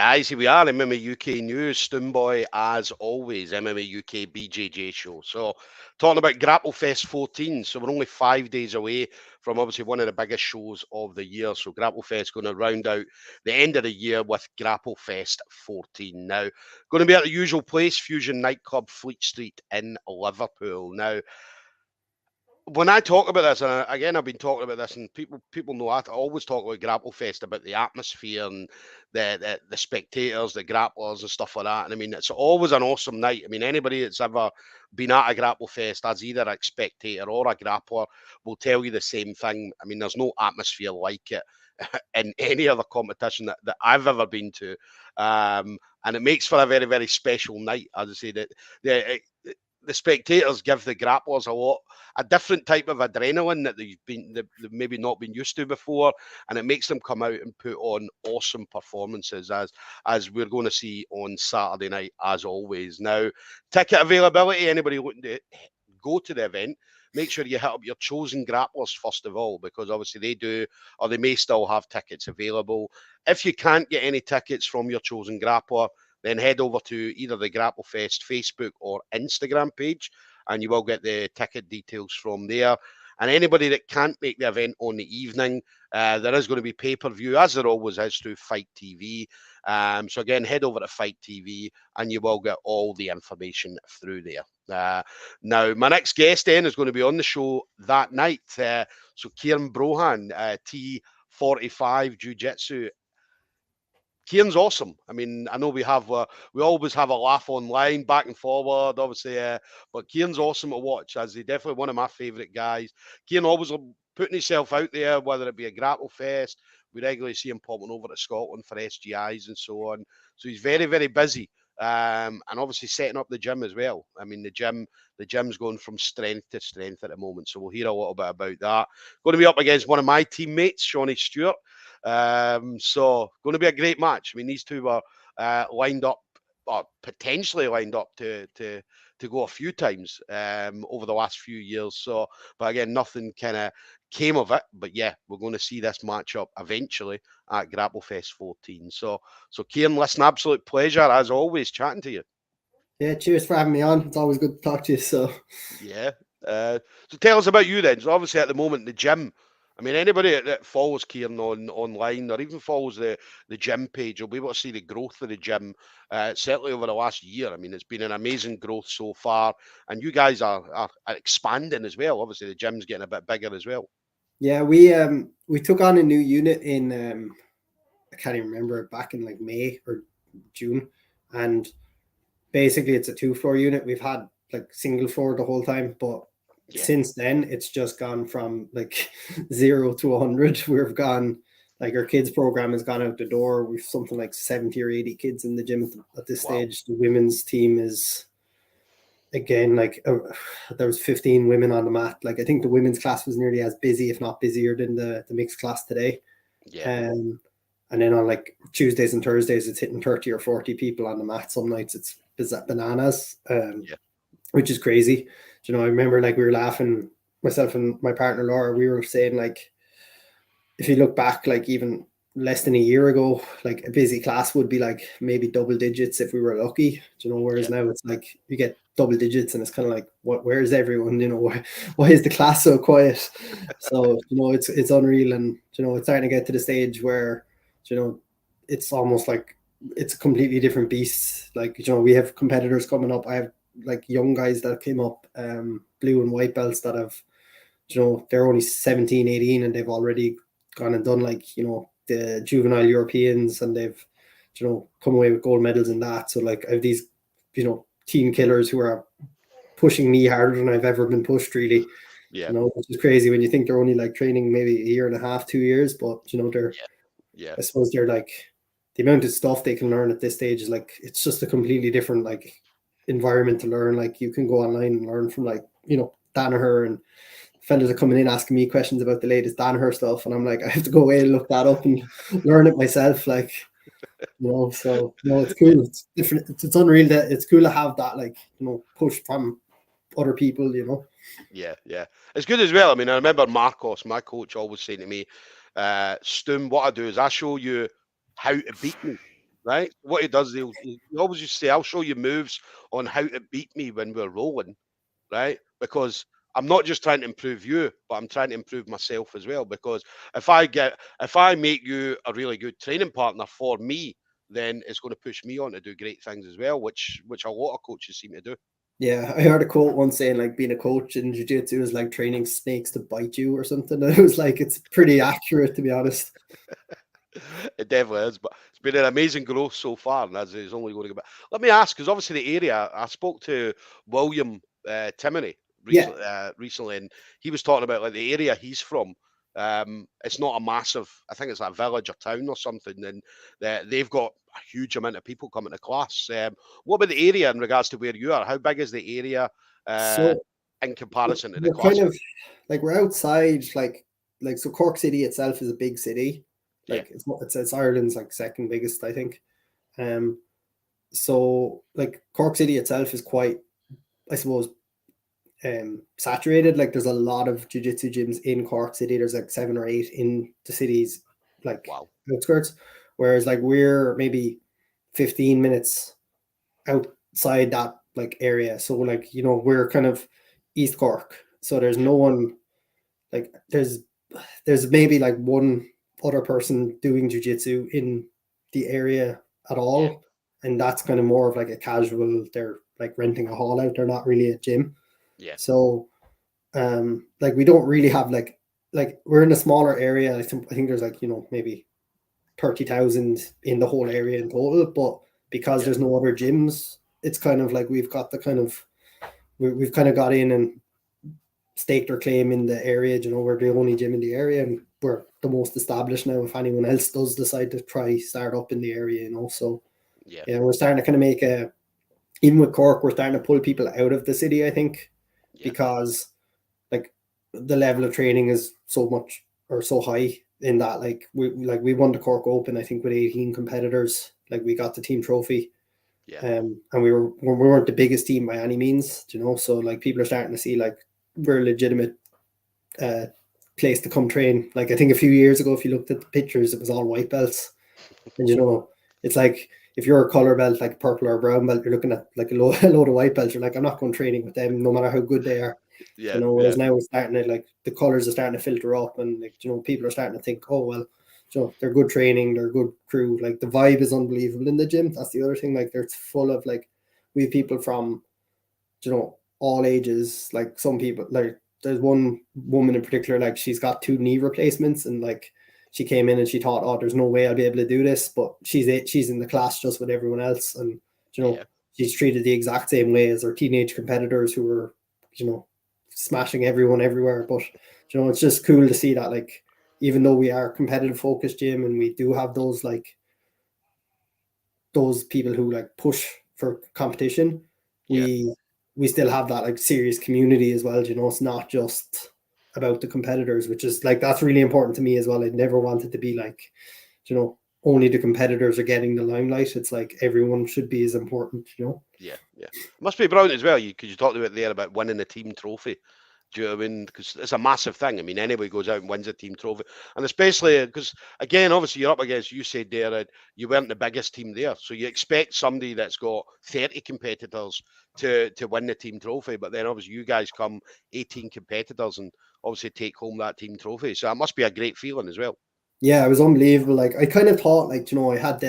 I see we are MMA UK News Stoomboy as always, MMA UK BJJ show. So talking about Grapplefest 14, so we're only 5 days away from obviously one of the biggest shows of the year. So Grapplefest going to round out the end of the year with Grapplefest 14. Now, going to be at the usual place, Fusion Nightclub, Fleet Street in Liverpool. Now, when I talk about this, and again, I've been talking about this, and people know I always talk about Grapplefest, about the atmosphere and the spectators, the grapplers and stuff like that. And I mean, it's always an awesome night. I mean, anybody that's ever been at a Grapplefest as either a spectator or a grappler will tell you the same thing. I mean, there's no atmosphere like it in any other competition that I've ever been to. And it makes for a very, very special night. As I say, that the spectators give the grapplers a different type of adrenaline that they've maybe not been used to before, and it makes them come out and put on awesome performances as we're going to see on Saturday night as always. Now, ticket availability, anybody looking to go to the event, make sure you hit up your chosen grapplers first of all, because obviously they do, or they may still have tickets available. If you can't get any tickets from your chosen grappler, then head over to either the Grapplefest Facebook or Instagram page, and you will get the ticket details from there. And anybody that can't make the event on the evening, there is going to be pay-per-view, as there always is, through Fight TV. So again, head over to Fight TV, and you will get all the information through there. Now, my next guest then is going to be on the show that night. So Ciaran Brohan, T45 Jiu-Jitsu. Ciaran's awesome. I mean, I know we always have a laugh online, back and forward, obviously, but Ciaran's awesome to watch, as he's definitely one of my favourite guys. Ciaran always putting himself out there, whether it be a Grapplefest. We regularly see him popping over to Scotland for SGIs and so on. So he's very, very busy, and obviously setting up the gym as well. I mean, the gym's going from strength to strength at the moment. So we'll hear a little bit about that. Going to be up against one of my teammates, Seany Stewart. So going to be a great match. I mean, these two were lined up, or potentially lined up to go a few times over the last few years. So, but again, nothing kind of came of it. But yeah, we're going to see this matchup eventually at Grapplefest 14. So Ciaran, listen, absolute pleasure as always chatting to you. Yeah, cheers for having me on. It's always good to talk to you. So yeah, so tell us about you then. So obviously at the moment the gym. I mean, anybody that follows Ciaran online or even follows the gym page will be able to see the growth of the gym, certainly over the last year. I mean, it's been an amazing growth so far, and you guys are expanding as well. Obviously, the gym's getting a bit bigger as well. Yeah, we took on a new unit in, I can't even remember, back in like May or June, and basically it's a 2-floor unit. We've had like single floor the whole time, but since then it's just gone from like 0 to 100. We've gone, like, our kids program has gone out the door. We've something like 70 or 80 kids in the gym at this stage. The women's team is, again, like there was 15 women on the mat. Like, I think the women's class was nearly as busy, if not busier, than the mixed class today. And then on like Tuesdays and Thursdays it's hitting 30 or 40 people on the mat. Some nights it's bananas, which is crazy. You know, I remember, like, we were laughing, myself and my partner Laura, we were saying, like, if you look back, like, even less than a year ago, like, a busy class would be like maybe double digits if we were lucky, you know, whereas now it's like you get double digits and it's kind of like, where's everyone, you know, why is the class so quiet? So, you know, it's unreal. And, you know, it's starting to get to the stage where, you know, it's almost like it's a completely different beast. Like, you know, we have competitors coming up. I have like young guys that came up, blue and white belts that have, you know, they're only 17, 18 and they've already gone and done, like, you know, the juvenile Europeans, and they've, you know, come away with gold medals in that. So, like, I have these, you know, teen killers who are pushing me harder than I've ever been pushed, really. You know, which is crazy when you think they're only like training maybe a year and a half, 2 years, but, you know, they're I suppose they're like, the amount of stuff they can learn at this stage is like, it's just a completely different like environment to learn. Like, you can go online and learn from, like, you know, Danaher, and fellas are coming in asking me questions about the latest Danaher stuff, and I'm like, I have to go away and look that up and learn it myself, like, you know. So, you know, it's cool. It's different. It's unreal that it's cool to have that, like, you know, push from other people, you know. It's good as well. I mean, I remember Marcos, my coach, always saying to me, Stoom, what I do is I show you how to beat me. right? What he does, he always used to say, "I'll show you moves on how to beat me when we're rolling," right? Because I'm not just trying to improve you, but I'm trying to improve myself as well. Because if I make you a really good training partner for me, then it's going to push me on to do great things as well, which a lot of coaches seem to do. Yeah, I heard a quote once saying like being a coach in jiu-jitsu is like training snakes to bite you or something. And it was like it's pretty accurate, to be honest. It definitely is, but it's been an amazing growth so far, and as it's only going to go back. Let me ask, because obviously the area, I spoke to William Timoney Yeah. recently, and he was talking about like the area he's from. It's not a massive, I think it's a village or town or something, and they've got a huge amount of people coming to class. What about the area in regards to where you are? How big is the area So in comparison to the we're class? kind of like we're outside, like so Cork City itself is a big city. Yeah, Like it's Ireland's like second biggest, I think. Um, so like Cork City itself is quite, I suppose, saturated. Like there's a lot of jiu-jitsu gyms in Cork City. There's like 7 or 8 in the city's like wow, outskirts, whereas like we're maybe 15 minutes outside that like area. So like we're kind of East Cork. So there's yeah, no one like there's maybe like one other person doing jiu-jitsu in the area at yeah, all, and that's kind of more of like a casual. They're like renting a hall out. They're not really a gym. yeah, So like we don't really have like we're in a smaller area. I think there's like maybe 30,000 in the whole area in total, but because yeah, there's no other gyms, it's kind of like we've got the kind of we've kind of got in and staked our claim in the area. We're the only gym in the area, and we're the most established now. If anyone else does decide to try start up in the area, so yeah, yeah, we're starting to kind of make even with Cork, we're starting to pull people out of the city, I think, yeah, because like the level of training is so much or so high in that we won the Cork Open, I think, with 18 competitors. Like we got the team trophy. yeah, And we weren't the biggest team by any means, so like people are starting to see like we're a legitimate uh place to come train. Like I think a few years ago, if you looked at the pictures, it was all white belts, and it's like if you're a color belt, like purple or brown belt, you're looking at like a load of white belts. You're like, I'm not going training with them, no matter how good they are. yeah, Whereas now it's starting to like the colors are starting to filter up, and like people are starting to think, oh well, they're good training, they're good crew. Like the vibe is unbelievable in the gym. That's the other thing. Like it's full of like we have people from all ages. Like some people, like there's one woman in particular, like she's got 2 knee replacements, and like she came in and she thought, oh, there's no way I'll be able to do this, but she's in the class just with everyone else, and yeah. she's treated the exact same way as her teenage competitors who were smashing everyone everywhere. But it's just cool to see that, like, even though we are a competitive focused gym and we do have those people who like push for competition, Yeah, we still have that like serious community as well. It's not just about the competitors, which is like that's really important to me as well. I'd never wanted to be like, only the competitors are getting the limelight. It's like everyone should be as important. yeah, yeah. Must be brilliant as well. Because you talked about there about winning the team trophy. Do you know what I mean? Because it's a massive thing. I mean, anybody goes out and wins a team trophy, and especially because again, obviously, you're up against. You said there that you weren't the biggest team there, so you expect somebody that's got 30 competitors to win the team trophy. But then obviously, you guys come 18 competitors and obviously take home that team trophy. So it must be a great feeling as well. Yeah, it was unbelievable. Like I kind of thought, like, I had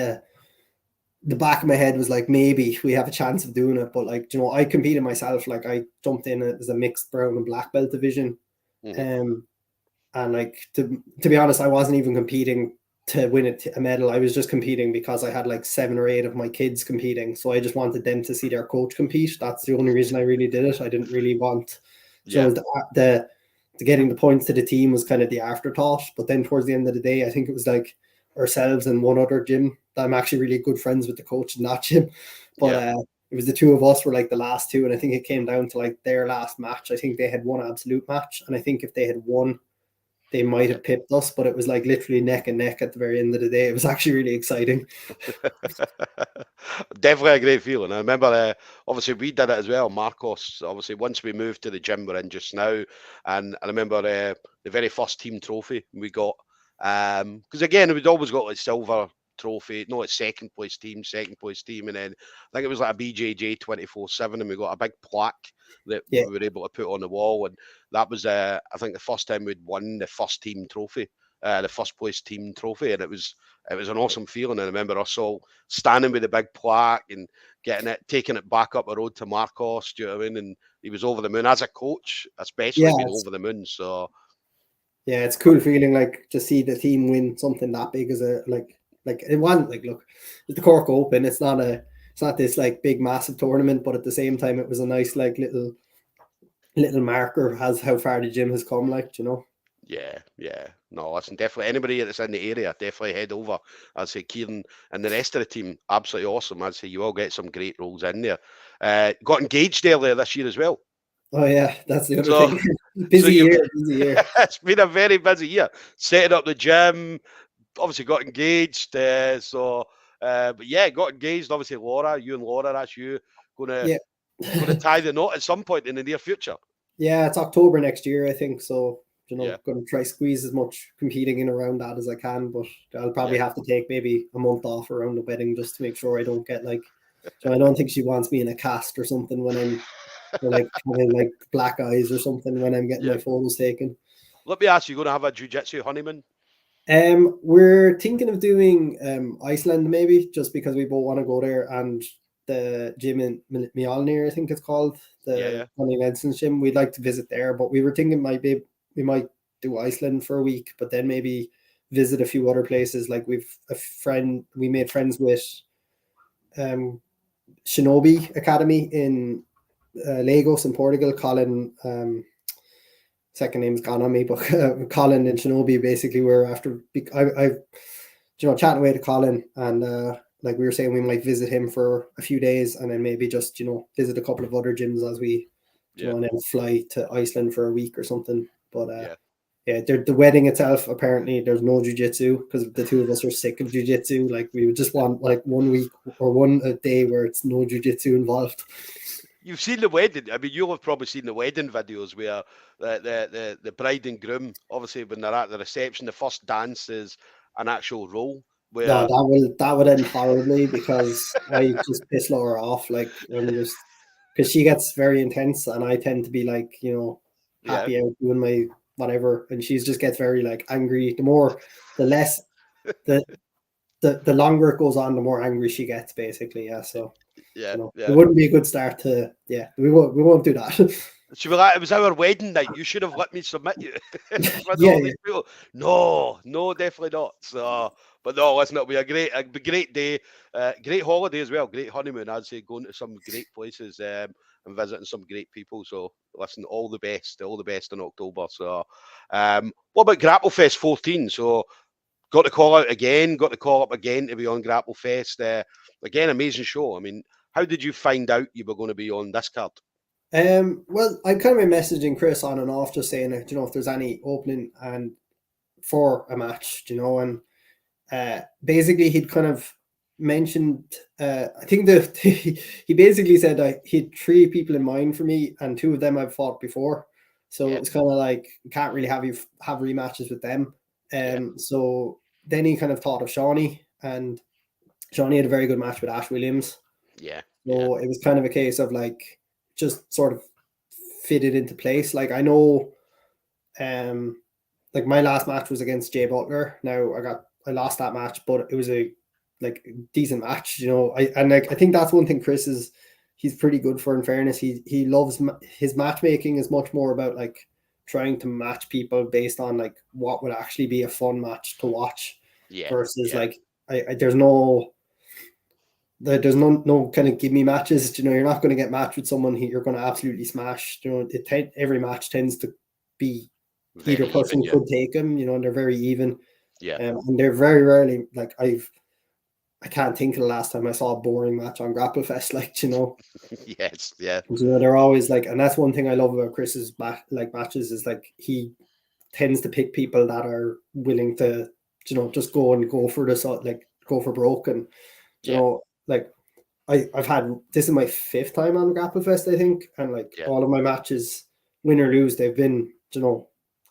the back of my head was like, maybe we have a chance of doing it, but like, I competed myself. Like I jumped in as a mixed brown and black belt division. Hmm. um and like to be honest, I wasn't even competing to win a medal. I was just competing because I had like 7 or 8 of my kids competing, so I just wanted them to see their coach compete. That's the only reason I really did it. I didn't really want, Yeah, the getting the points to the team was kind of the afterthought. But then towards the end of the day, I think it was like ourselves and one other gym that I'm actually really good friends with the coach in that gym. But yeah. it was the two of us were like the last two, and I think it came down to like their last match. I think they had one absolute match, and I think if they had won, they might Yeah. have pipped us, but it was like literally neck and neck at the very end of the day. It was actually really exciting. Definitely a great feeling. I remember, obviously, we did it as well. Marcos, obviously, once we moved to the gym we're in just now, and I remember the very first team trophy we got. Because again, we'd always got like silver, trophy. No, it's second place team, and then I think it was like a BJJ 24/7, and we got a big plaque that we were able to put on the wall, and that was I think the first time we'd won the first team trophy, the first place team trophy, and it was an awesome feeling. And I remember us all standing with the big plaque and taking it back up the road to Marcos. Do you know what I mean? And he was over the moon as a coach, especially being over the moon. So yeah, it's a cool feeling, like, to see the team win something that big as a like it wasn't like, look, it's the Cork Open. It's not this like big massive tournament, but at the same time, it was a nice like little marker as how far the gym has come, like, you know. Yeah. No, listen, definitely anybody that's in the area, definitely head over. I'd say Ciaran and the rest of the team, absolutely awesome. I'd say you all get some great roles in there. Got engaged earlier this year as well. Oh yeah, that's the other thing. Busy year. It's been a very busy year. Setting up the gym, obviously got engaged. But yeah, got engaged. Obviously, Laura, that's you gonna tie the knot at some point in the near future. Yeah, it's October next year, I think. So, you know, going to try squeeze as much competing in around that as I can. But I'll probably have to take maybe a month off around the wedding just to make sure I don't get like. So I don't think she wants me in a cast or something when I'm, or like having like black eyes or something when I'm getting my photos taken. Let me ask you, going to have a jiu-jitsu honeymoon? We're thinking of doing Iceland maybe, just because we both want to go there, and the gym in Mjolnir, I think it's called, the Tony Nelson's gym. We'd like to visit there, but we were thinking we might do Iceland for a week, but then maybe visit a few other places. Like we made friends with Shinobi Academy in Lagos in Portugal. Colin, second name's gone on me, but Colin and Shinobi basically were after. I chatting away to Colin, and like we were saying, we might visit him for a few days, and then maybe just visit a couple of other gyms as we, and then fly to Iceland for a week or something. But the wedding itself, apparently there's no jiu-jitsu because the two of us are sick of jiu-jitsu. Like we would just want like 1 week or one day where it's no jiu-jitsu involved. You've seen the wedding. I mean, you'll have probably seen the wedding videos where the bride and groom, obviously when they're at the reception, the first dance is an actual roll. No, that would end horribly because I just piss Laura off, like, because she gets very intense and I tend to be like, happy out doing my whatever, and she just gets very like angry. The longer it goes on, the more angry she gets, basically. Yeah, so it wouldn't be a good start to. Yeah, we won't do that. She was like, it was our wedding night. You should have let me submit you. No, definitely not. So, but no, listen, it'll be a great day, great holiday as well, great honeymoon. I'd say going to some great places and visiting some great people. So, listen, all the best in October. So, what about Grapplefest 14? So, got to call up again to be on Grapplefest. Again, amazing show. I mean, how did you find out you were going to be on this card? Well, I kind of been messaging Chris on and off, just saying, if there's any opening and for a match, and basically he'd kind of mentioned, I think that he basically said he had 3 people in mind for me, and 2 of them I've fought before, so it's kind of like you can't really have rematches with them. So then he kind of thought of Seany, and Seany had a very good match with Ash Williams. So it was kind of a case of like just sort of fit it into place. Like I know, like my last match was against Jay Butler. Now I lost that match, but it was a decent match. I think that's one thing he's pretty good for. In fairness, he loves his matchmaking is much more about like trying to match people based on like what would actually be a fun match to watch versus like there's no kind of give me matches. You're not going to get matched with someone who you're going to absolutely smash. Every match tends to be either person could take them, and they're very even. And they're very rarely like I can't think of the last time I saw a boring match on Grapplefest. They're always like, and that's one thing I love about Chris's matches is like he tends to pick people that are willing to just go for go for broke, and like I've had, this is my 5th time on Grapplefest, I think, and all of my matches, win or lose, they've been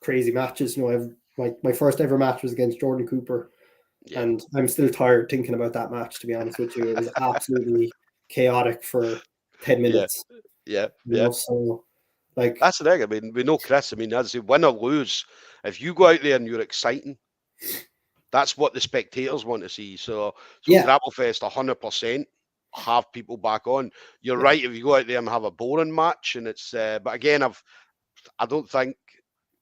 crazy matches. I've my first ever match was against Jordan Cooper, Yeah. And I'm still tired thinking about that match, to be honest with you. It was absolutely chaotic for 10 minutes. Yeah. So like That's the thing. I mean, we know Chris. I mean, as they win or lose, if you go out there and you're exciting, that's what the spectators want to see. So yeah, Grapplefest 100% have people back on. You're right. If you go out there and have a boring match, and it's, but again, I don't think.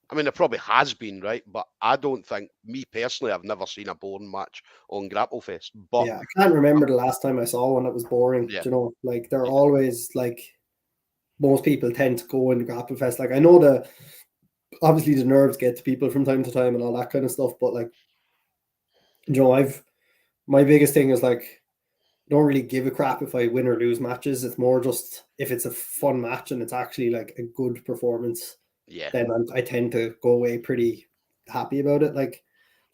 I mean, it probably has been, right? But I don't think, me personally, I've never seen a boring match on Grapplefest. But I can't remember the last time I saw one that was boring. yeah, Like they're always like, most people tend to go into Grapplefest. Like I know obviously the nerves get to people from time to time and all that kind of stuff, but like, my biggest thing is like, I don't really give a crap if I win or lose matches. It's more just if it's a fun match and it's actually like a good performance, yeah, then I tend to go away pretty happy about it. Like,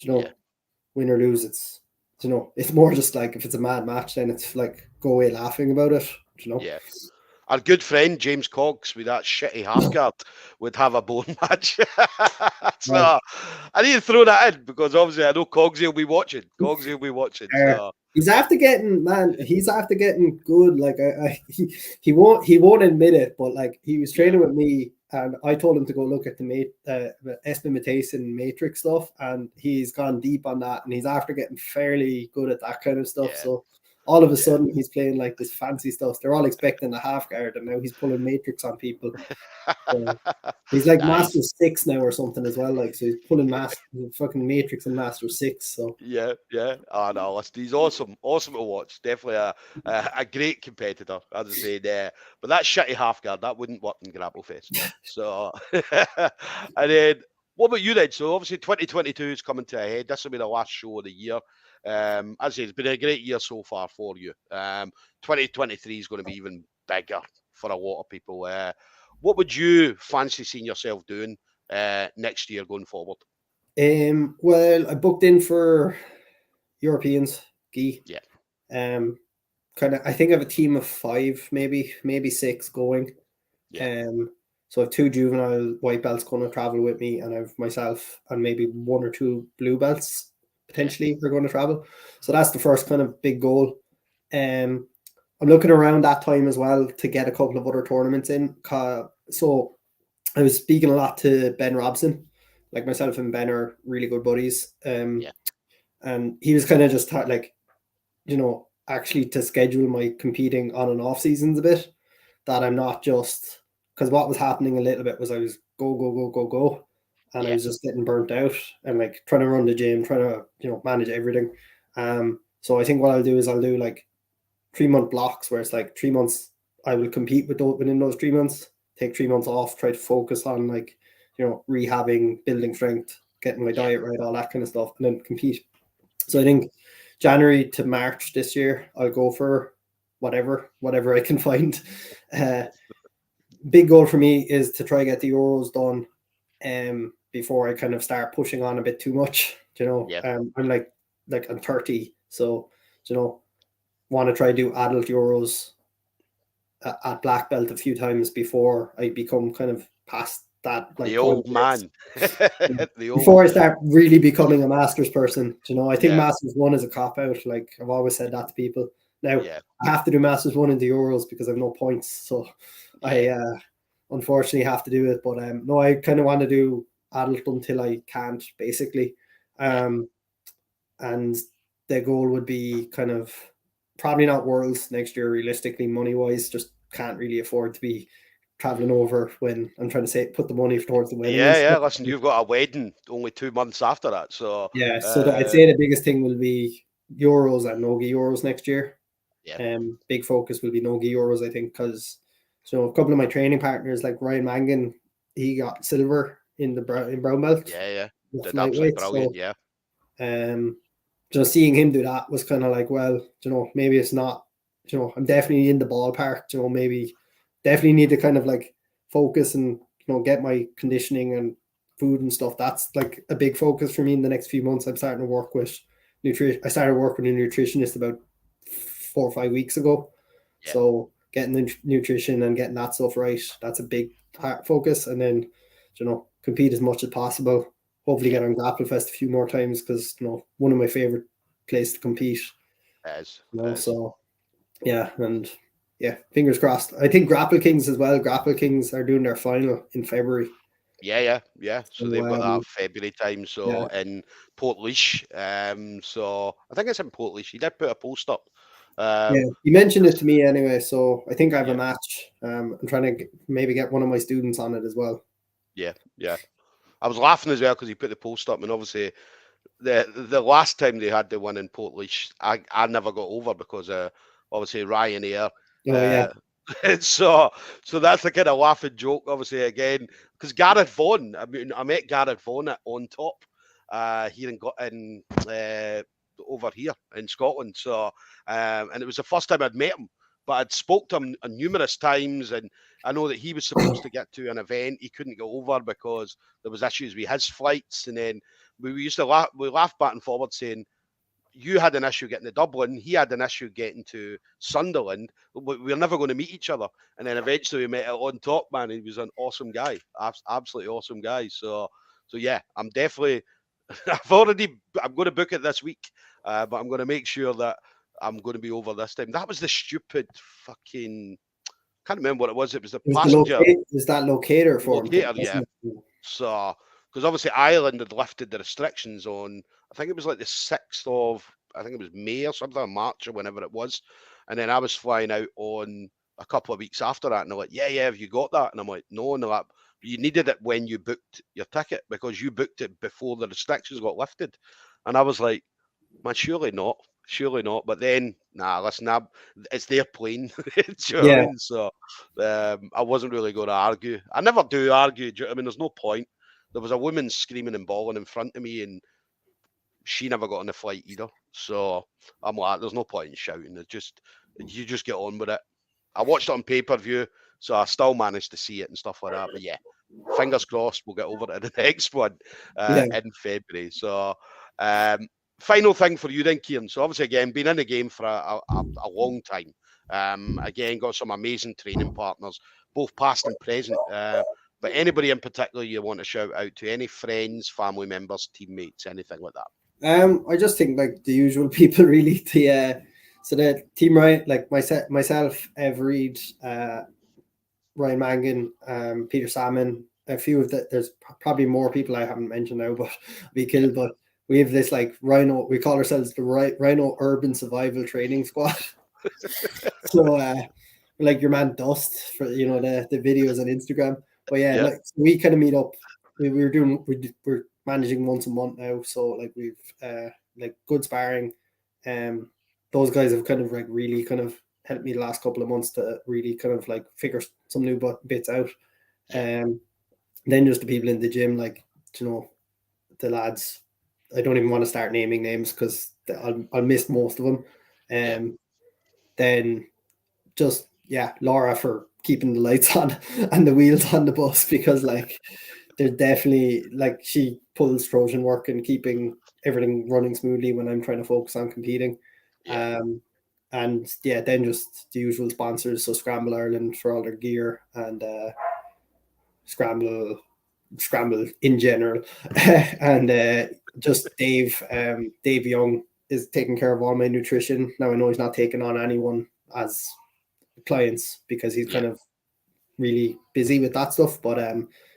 win or lose, it's more just like if it's a mad match, then it's like go away laughing about it. yeah. Our good friend James Cox with that shitty half guard would have a bone match. So I need to throw that in because obviously I know Cogsy will be watching. So He's after getting good. Like he won't admit it, but like he was training with me, and I told him to go look at the Espimation Matrix stuff, and he's gone deep on that, and he's after getting fairly good at that kind of stuff. Yeah. So all of a sudden he's playing like this fancy stuff. They're all expecting a half guard, and now he's pulling Matrix on people. So he's like Nice. Master 6 now or something as well. Like, so he's pulling fucking Matrix and Master 6. So Yeah. Oh no, listen, he's awesome to watch. Definitely a great competitor, as I say there. But that shitty half guard, that wouldn't work in Grapplefest. So and then what about you then? So obviously 2022 is coming to a head. This will be the last show of the year. As I say, it's been a great year so far for you. 2023 is going to be even bigger for a lot of people. What would you fancy seeing yourself doing next year going forward? Well, I booked in for Europeans, Gi. Yeah. I think I have a team of 5, maybe 6 going. Yeah. So I have 2 juvenile white belts going to travel with me, and I have myself and maybe 1 or 2 blue belts potentially are going to travel. So that's the first kind of big goal. I'm looking around that time as well to get a couple of other tournaments in. So I was speaking a lot to Ben Robson. Like myself and Ben are really good buddies. And he was kind of just actually to schedule my competing on and off seasons a bit, that I'm not just, because what was happening a little bit was I was go, and I was just getting burnt out and like trying to run the gym, trying to manage everything. So I think what I'll do is I'll do like 3-month blocks where it's like 3 months I will compete within those 3 months, take 3 months off, try to focus on like rehabbing, building strength, getting my diet right, all that kind of stuff, and then compete. So I think January to March this year, I'll go for whatever I can find. Big goal for me is to try get the Euros done before I kind of start pushing on a bit too much. I'm like I'm 30, so want to try to do adult Euros at black belt a few times before I become kind of past that, like the old man. Before I start really becoming a masters person. I think Masters 1 is a cop out. Like I've always said that to people. Now I have to do Masters 1 in the Euros because I have no points, so I unfortunately have to do it. But no, I kind of want to do adult until I can't, basically. And the goal would be kind of probably not Worlds next year, realistically, money wise. Just can't really afford to be traveling over when I'm trying to put the money towards the wedding. Listen, you've got a wedding only 2 months after that, so so I'd say the biggest thing will be Euros and Nogi Euros next year. Big focus will be Nogi Euros, I think, because a couple of my training partners, like Ryan Mangan, he got silver in brown belt. Did absolutely brilliant. Seeing him do that was kind of like, well, maybe it's not, I'm definitely in the ballpark. Maybe definitely need to kind of like focus and get my conditioning and food and stuff. That's like a big focus for me in the next few months. I'm starting to work with nutrition. I started working with a nutritionist about 4 or 5 weeks ago. So getting the nutrition and getting that stuff right, that's a big focus. And then compete as much as possible. hopefully get on Grapplefest a few more times because one of my favorite places to compete. So yeah, and yeah, fingers crossed. I think Grapple Kings as well. Grapple Kings are doing their final in February. Yeah. So they've got that February time. So in Portlaoise. So I think it's in Portlaoise. He did put a post up. You mentioned it to me anyway. So I think I have a match. I'm trying to maybe get one of my students on it as well. Yeah. I was laughing as well because he put the post up, and obviously the last time they had the one in Portlaoise, I never got over because obviously Ryanair. So that's the kind of laughing joke, obviously, again, because Gareth Vaughan, I met Gareth Vaughan at On Top here in over here in Scotland. So and it was the first time I'd met him, but I'd spoke to him numerous times, and I know that he was supposed to get to an event he couldn't get over because there was issues with his flights, and then we used to laugh back and forward saying, you had an issue getting to Dublin, he had an issue getting to Sunderland. We're never going to meet each other. And then eventually we met On Top, man. He was an awesome guy, absolutely awesome guy. So yeah, I'm definitely, I'm going to book it this week, but I'm going to make sure that I'm going to be over this time. That was the stupid fucking, can't remember what it was. It was the passenger. Is that locator for locator? Yeah. So, because obviously Ireland had lifted the restrictions on, I think it was like the 6th of, I think it was May or something, or March or whenever it was. And then I was flying out on a couple of weeks after that, and they're like, yeah, have you got that? And I'm like, no. And they're like, you needed it when you booked your ticket because you booked it before the restrictions got lifted. And I was like, man, surely not. But then, listen, it's their plane. Do you know what I mean? So I wasn't really going to argue. I never do argue. I mean, there's no point. There was a woman screaming and bawling in front of me, and she never got on the flight either. So I'm like, there's no point in shouting. You just get on with it. I watched it on pay-per-view, so I still managed to see it and stuff like that. But yeah, fingers crossed we'll get over it in the next one in February. So final thing for you then, Ciaran. So obviously, again, been in the game for a long time. Again, got some amazing training partners, both past and present. But anybody in particular you want to shout out to? Any friends, family members, teammates, anything like that? I just think like the usual people, really. So the team, right? Like myself, Ev Reed, Ryan Mangan, Peter Salmon, a few of that. There's probably more people I haven't mentioned now, but we killed. But we have this like Rhino. We call ourselves the Rhino Urban Survival Training Squad. So like your man Dust for the videos on Instagram. But like we kind of meet up. We're managing once a month now, so like we've like good sparring. Those guys have kind of like really kind of helped me the last couple of months to really kind of like figure some new bits out. Then just the people in the gym, like the lads. I don't even want to start naming names because I'll miss most of them. Then just Laura for keeping the lights on and the wheels on the bus, because like they're definitely like she pulls Trojan work and keeping everything running smoothly when I'm trying to focus on competing. And then just the usual sponsors, so Scramble Ireland for all their gear, and Scramble in general, and just Dave Young is taking care of all my nutrition. Now I know he's not taking on anyone as clients because he's kind of really busy with that stuff, but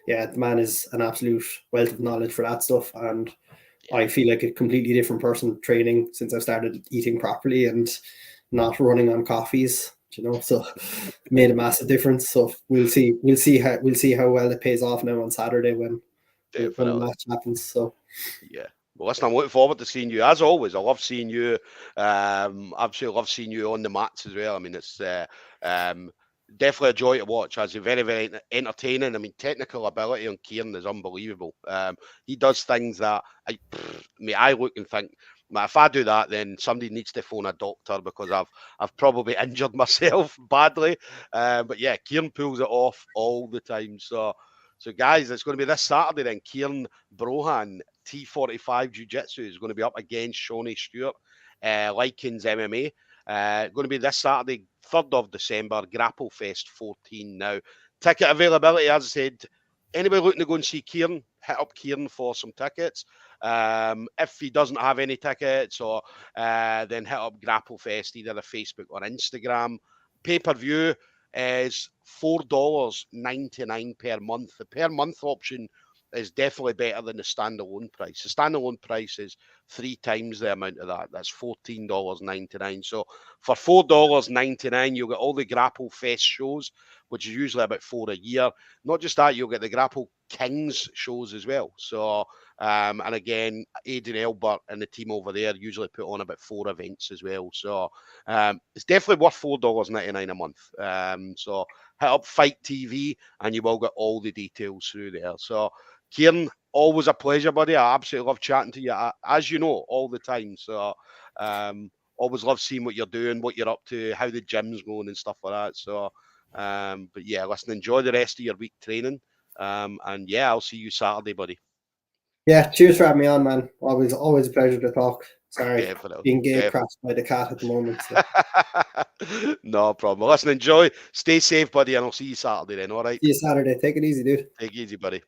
the man is an absolute wealth of knowledge for that stuff, and I feel like a completely different person training since I started eating properly and not running on coffees, so made a massive difference. So we'll see how well it pays off now on Saturday when the match happens. So well, listen, I'm looking forward to seeing you as always. I love seeing you. Absolutely love seeing you on the mats as well. I mean, it's definitely a joy to watch. It's very, very entertaining. I mean, technical ability on Ciaran is unbelievable. He does things that I look and think, if I do that, then somebody needs to phone a doctor because I've probably injured myself badly. But yeah, Ciaran pulls it off all the time. So guys, it's going to be this Saturday then. Ciaran Brohan, T45 Jiu-Jitsu, is going to be up against Seany Stewart, Likens MMA. Going to be this Saturday, 3rd of December, Grapplefest 14 now. Ticket availability, as I said, anybody looking to go and see Ciaran, hit up Ciaran for some tickets. If he doesn't have any tickets, or then hit up Grapplefest, either on Facebook or Instagram. Pay-per-view is $4.99 per month. The per month option is definitely better than the standalone price. The standalone price is 3 times the amount of that. That's $14.99. So for $4.99, you'll get all the Grapple Fest shows, which is usually about 4 a year. Not just that, you'll get the Grapple Kings shows as well. So, and again, Adrian Elbert and the team over there usually put on about 4 events as well. So it's definitely worth $4.99 a month. So hit up Fight TV and you will get all the details through there. So Ciaran, always a pleasure, buddy. I absolutely love chatting to you, as you know, all the time. So always love seeing what you're doing, what you're up to, how the gym's going and stuff like that. So, but yeah, listen, enjoy the rest of your week training. And yeah, I'll see you Saturday, buddy. Yeah, cheers for having me on, man. Always a pleasure to talk. Sorry, Definitely. being gate-crashed by the cat at the moment. So. No problem. Listen, enjoy. Stay safe, buddy, and I'll see you Saturday then, all right? See you Saturday. Take it easy, dude. Take it easy, buddy.